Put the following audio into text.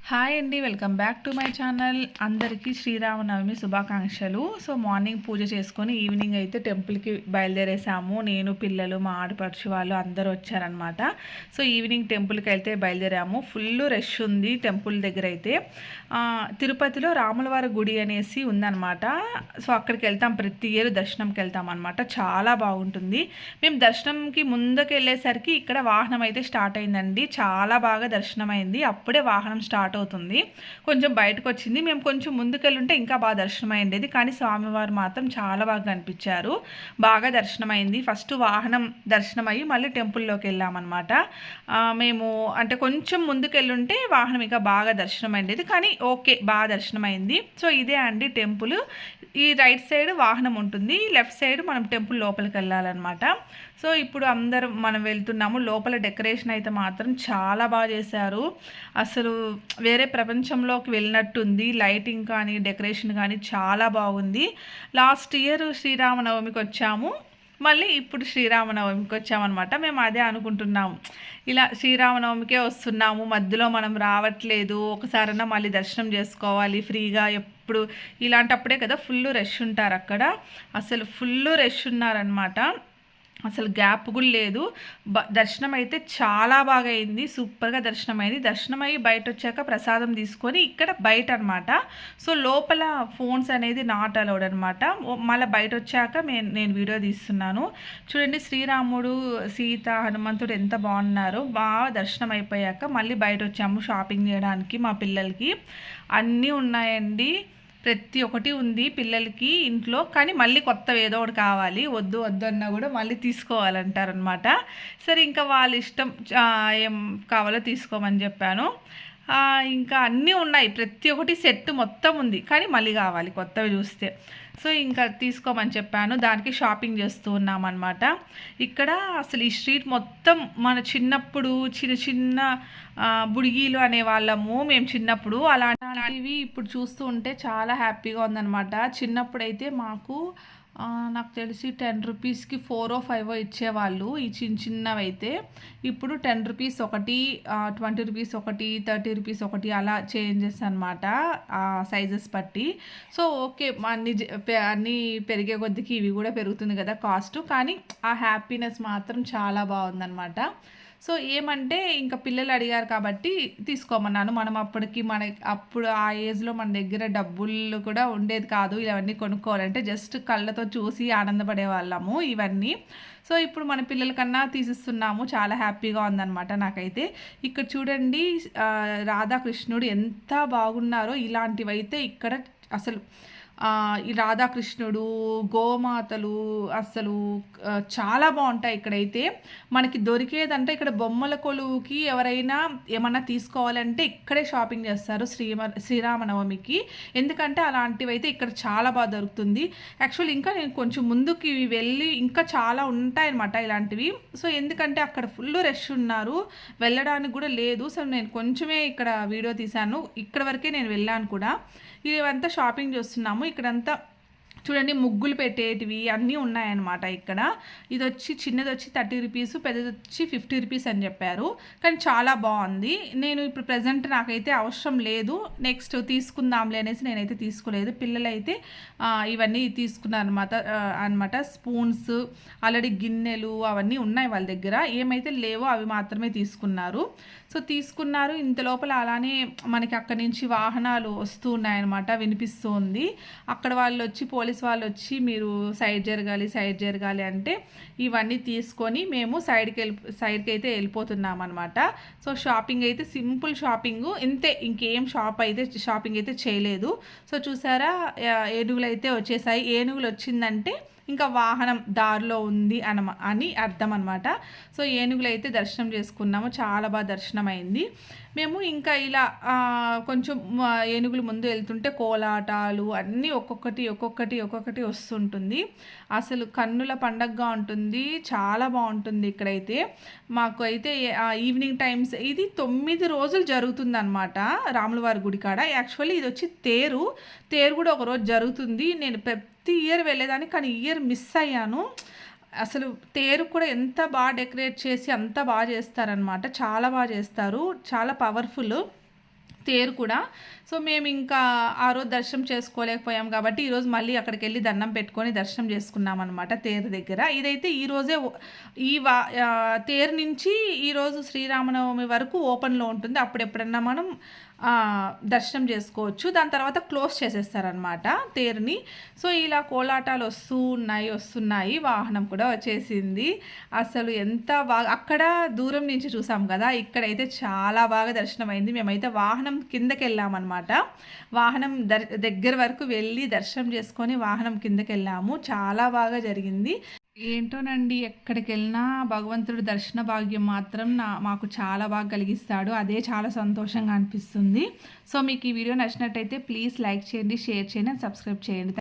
Hi అండి, welcome back to my channel. అందరికీ శ్రీరామనవమి శుభాకాంక్షలు. సో మార్నింగ్ పూజ చేసుకొని ఈవినింగ్ అయితే టెంపుల్కి బయలుదేరేసాము. నేను, పిల్లలు, మా ఆడపడుచు వాళ్ళు అందరూ వచ్చారనమాట. సో ఈవినింగ్ టెంపుల్కి అయితే బయలుదేరాము. ఫుల్ రష్ ఉంది టెంపుల్ దగ్గర అయితే. తిరుపతిలో రాములవారి గుడి అనేసి ఉందన్నమాట. సో అక్కడికి వెళ్తాం, ప్రతి ఇయర్ దర్శనంకి వెళ్తాం అనమాట. చాలా బాగుంటుంది. మేము దర్శనంకి ముందుకు వెళ్ళేసరికి ఇక్కడ వాహనం అయితే స్టార్ట్ అయిందండి. చాలా బాగా దర్శనం అయింది. అప్పుడే వాహనం స్టార్ట్ అవుతుంది. కొంచెం బయటకు వచ్చింది. మేము కొంచెం ముందుకెళ్ళుంటే ఇంకా బాగా దర్శనం అయ్యేది. కానీ స్వామివారు మాత్రం చాలా బాగా కనిపించారు. బాగా దర్శనం అయింది. ఫస్ట్ వాహనం దర్శనం అయ్యి మళ్ళీ టెంపుల్లోకి వెళ్ళామన్నమాట. మేము అంటే కొంచెం ముందుకెళ్ళుంటే వాహనం ఇంకా బాగా దర్శనం అయ్యేది. కానీ ఓకే, బాగా దర్శనం అయింది. సో ఇదే అండి టెంపుల్. ఈ రైట్ సైడ్ వాహనం ఉంటుంది, లెఫ్ట్ సైడ్ మనం టెంపుల్ లోపలికి వెళ్ళాలన్నమాట. సో ఇప్పుడు అందరం మనం వెళ్తున్నాము. లోపల డెకరేషన్ అయితే మాత్రం చాలా బాగా చేశారు. అసలు వేరే ప్రపంచంలోకి వెళ్ళినట్టుంది. లైటింగ్ కానీ డెకరేషన్ కానీ చాలా బాగుంది. లాస్ట్ ఇయర్ శ్రీరామనవమికి వచ్చాము, మళ్ళీ ఇప్పుడు శ్రీరామనవమికి వచ్చామన్నమాట. మేము అదే అనుకుంటున్నాము, ఇలా శ్రీరామనవమికే వస్తున్నాము, మధ్యలో మనం రావట్లేదు, ఒకసారైనా మళ్ళీ దర్శనం చేసుకోవాలి ఫ్రీగా. ఎప్పుడు ఇలాంటప్పుడే కదా ఫుల్ రష్ ఉంటారు అక్కడ. అసలు ఫుల్ రష్ ఉన్నారనమాట. అసలు గ్యాప్ కూడా లేదు. దర్శనం అయితే చాలా బాగా అయింది. సూపర్గా దర్శనం అయింది. దర్శనం అయ్యి బయట వచ్చాక ప్రసాదం తీసుకొని ఇక్కడ బయట అనమాట. సో లోపల ఫోన్స్ అనేది నాట్ అలౌడ్ అనమాట. మళ్ళీ బయట వచ్చాక నేను వీడియో తీస్తున్నాను. చూడండి, శ్రీరాముడు, సీత, హనుమంతుడు ఎంత బాగున్నారో. బాగా దర్శనం అయిపోయాక మళ్ళీ బయట వచ్చాము షాపింగ్ చేయడానికి. మా పిల్లలకి అన్నీ ఉన్నాయండి, ప్రతి ఒక్కటి ఉంది పిల్లలకి ఇంట్లో. కానీ మళ్ళీ కొత్తవి ఏదో ఒకటి కావాలి, వద్దు అన్నా కూడా మళ్ళీ తీసుకోవాలంటారనమాట. సరే ఇంకా వాళ్ళ ఇష్టం, ఏం కావాలో తీసుకోమని చెప్పాను. ఇంకా అన్నీ ఉన్నాయి, ప్రతి ఒక్కటి సెట్ మొత్తం ఉంది. కానీ మళ్ళీ కావాలి కొత్తవి చూస్తే. సో ఇంకా తీసుకోమని చెప్పాను. దానికి షాపింగ్ చేస్తూ ఉన్నామన్నమాట. ఇక్కడ అసలు ఈ స్ట్రీట్ మొత్తం మన చిన్నప్పుడు చిన్న చిన్న బుడిగీలు అనేవాళ్ళము మేము చిన్నప్పుడు. అలాంటివి ఇప్పుడు చూస్తూ ఉంటే చాలా హ్యాపీగా ఉందన్నమాట. చిన్నప్పుడైతే మాకు నాకు తెలిసి 10 రూపీస్కి 4 or 5 ఇచ్చేవాళ్ళు ఈ చిన్నవి అయితే. ఇప్పుడు 10 రూపీస్ ఒకటి, 20 రూపీస్ ఒకటి, 30 రూపీస్ ఒకటి, అలా చేంజెస్ అనమాట సైజెస్ బట్టి. సో ఓకే, అన్నీ పెరిగే కొద్దికి ఇవి కూడా పెరుగుతుంది కదా కాస్ట్. కానీ ఆ హ్యాపీనెస్ మాత్రం చాలా బాగుందన్నమాట. సో ఏమంటే ఇంకా పిల్లలు అడిగారు కాబట్టి తీసుకోమన్నాను. మనం అప్పుడు ఆ ఏజ్లో మన దగ్గర డబ్బులు కూడా ఉండేది కాదు ఇవన్నీ కొనుక్కోవాలంటే. జస్ట్ కళ్ళతో చూసి ఆనందపడే వాళ్ళము ఇవన్నీ. సో ఇప్పుడు మన పిల్లల కన్నా తీసిస్తున్నాము. చాలా హ్యాపీగా ఉందన్నమాట నాకైతే. ఇక్కడ చూడండి, రాధాకృష్ణుడు ఎంత బాగున్నారో. ఇలాంటివైతే ఇక్కడ అసలు ఈ రాధాకృష్ణుడు, గోమాతలు అసలు చాలా బాగుంటాయి ఇక్కడైతే. మనకి దొరికేదంటే ఇక్కడ బొమ్మల కొలువుకి ఎవరైనా ఏమన్నా తీసుకోవాలంటే ఇక్కడే షాపింగ్ చేస్తారు శ్రీరామనవమికి. ఎందుకంటే అలాంటివి అయితే ఇక్కడ చాలా బాగా దొరుకుతుంది. యాక్చువల్లీ ఇంకా నేను కొంచెం ముందుకి వెళ్ళి ఇంకా చాలా ఉంటాయన్నమాట ఇలాంటివి. సో ఎందుకంటే అక్కడ ఫుల్ రష్ ఉన్నారు, వెళ్ళడానికి కూడా లేదు. సో నేను కొంచెమే ఇక్కడ వీడియో తీశాను, ఇక్కడ వరకే నేను వెళ్ళాను కూడా. ఇవంతా షాపింగ్ చేస్తున్నాము. ఇక్కడంతా చూడండి, ముగ్గులు పెట్టేటివి అన్నీ ఉన్నాయన్నమాట ఇక్కడ. ఇది వచ్చి చిన్నది వచ్చి 30 రూపీస్, పెద్దది వచ్చి 50 రూపీస్ అని చెప్పారు. కానీ చాలా బాగుంది. నేను ఇప్పుడు ప్రజెంట్ నాకైతే అవసరం లేదు, నెక్స్ట్ తీసుకుందాంలే అనేసి నేనైతే తీసుకోలేదు. పిల్లలైతే ఇవన్నీ తీసుకున్నారనమాట. స్పూన్స్, ఆల్రెడీ గిన్నెలు అవన్నీ ఉన్నాయి వాళ్ళ దగ్గర. ఏమైతే లేవో అవి మాత్రమే తీసుకున్నారు. సో తీసుకున్నారు. ఇంత లోపల అలానే మనకి అక్కడి నుంచి వాహనాలు వస్తూ ఉన్నాయన్నమాట, వినిపిస్తూ ఉంది. అక్కడ వాళ్ళు వచ్చి, పోలీస్ వాళ్ళు వచ్చి మీరు సైడ్ జరగాలి అంటే ఇవన్నీ తీసుకొని మేము సైడ్కి అయితే వెళ్ళిపోతున్నాం అనమాట. సో షాపింగ్ అయితే సింపుల్ షాపింగ్ ఇంతే, ఇంకేం షాపింగ్ అయితే చేయలేదు. సో చూసారా, ఏనుగులు అయితే వచ్చేసాయి. ఏనుగులు వచ్చిందంటే ఇంకా వాహనం దారిలో ఉంది అని అర్థం అనమాట. సో ఏనుగులు అయితే దర్శనం చేసుకున్నాము. చాలా బాగా దర్శనం అయింది. మేము ఇంకా ఇలా కొంచెం ఏనుగులు ముందు వెళ్తుంటే కోలాటాలు అన్నీ ఒక్కొక్కటి వస్తుంటుంది. అసలు కన్నుల పండగగా ఉంటుంది, చాలా బాగుంటుంది ఇక్కడైతే. మాకు అయితే ఈవినింగ్ టైమ్స్ ఇది 9 రోజులు జరుగుతుంది అనమాట రాములవారి గుడి కాడ. యాక్చువల్లీ ఇది వచ్చి తేరు కూడా ఒకరోజు జరుగుతుంది. నేను ప్రతి ఇయర్ వెళ్ళేదాన్ని, కానీ ఇయర్ మిస్ అయ్యాను. అసలు తేరు కూడా ఎంత బాగా డెకరేట్ చేసి అంత బాగా చేస్తారనమాట. చాలా బాగా చేస్తారు, చాలా పవర్ఫుల్. తేరు కూడా. సో మేము ఇంకా ఆ రోజు దర్శనం చేసుకోలేకపోయాం కాబట్టి ఈరోజు మళ్ళీ అక్కడికి వెళ్ళి దండం పెట్టుకొని దర్శనం చేసుకున్నాం అనమాట తేరు దగ్గర. ఇదైతే ఈరోజే ఈ తేరు నుంచి ఈరోజు శ్రీరామనవమి వరకు ఓపెన్లో ఉంటుంది. అప్పుడు ఎప్పుడన్నా మనం దర్శనం చేసుకోవచ్చు. దాని తర్వాత క్లోజ్ చేసేస్తారనమాట తేరుని. సో ఇలా కోలాటాలు వస్తున్నాయి, వాహనం కూడా వచ్చేసింది. అసలు ఎంత బాగా అక్కడ దూరం నుంచి చూసాం కదా, ఇక్కడైతే చాలా బాగా దర్శనం అయింది. మేమైతే వాహనం కిందకి వెళ్ళామన్నమాట. వాహనం దగ్గర వరకు వెళ్ళి దర్శనం చేసుకొని వాహనం కిందకి వెళ్ళాము. చాలా బాగా జరిగింది. ఏంటోనండి, ఎక్కడికి వెళ్ళినా భగవంతుడు దర్శన భాగ్యం మాత్రం మాకు చాలా బాగా కలిగిస్తాడు. అదే చాలా సంతోషంగా అనిపిస్తుంది. సో మీకు ఈ వీడియో నచ్చినట్టయితే ప్లీజ్ లైక్ చేయండి, షేర్ చేయండి, సబ్స్క్రైబ్ చేయండి.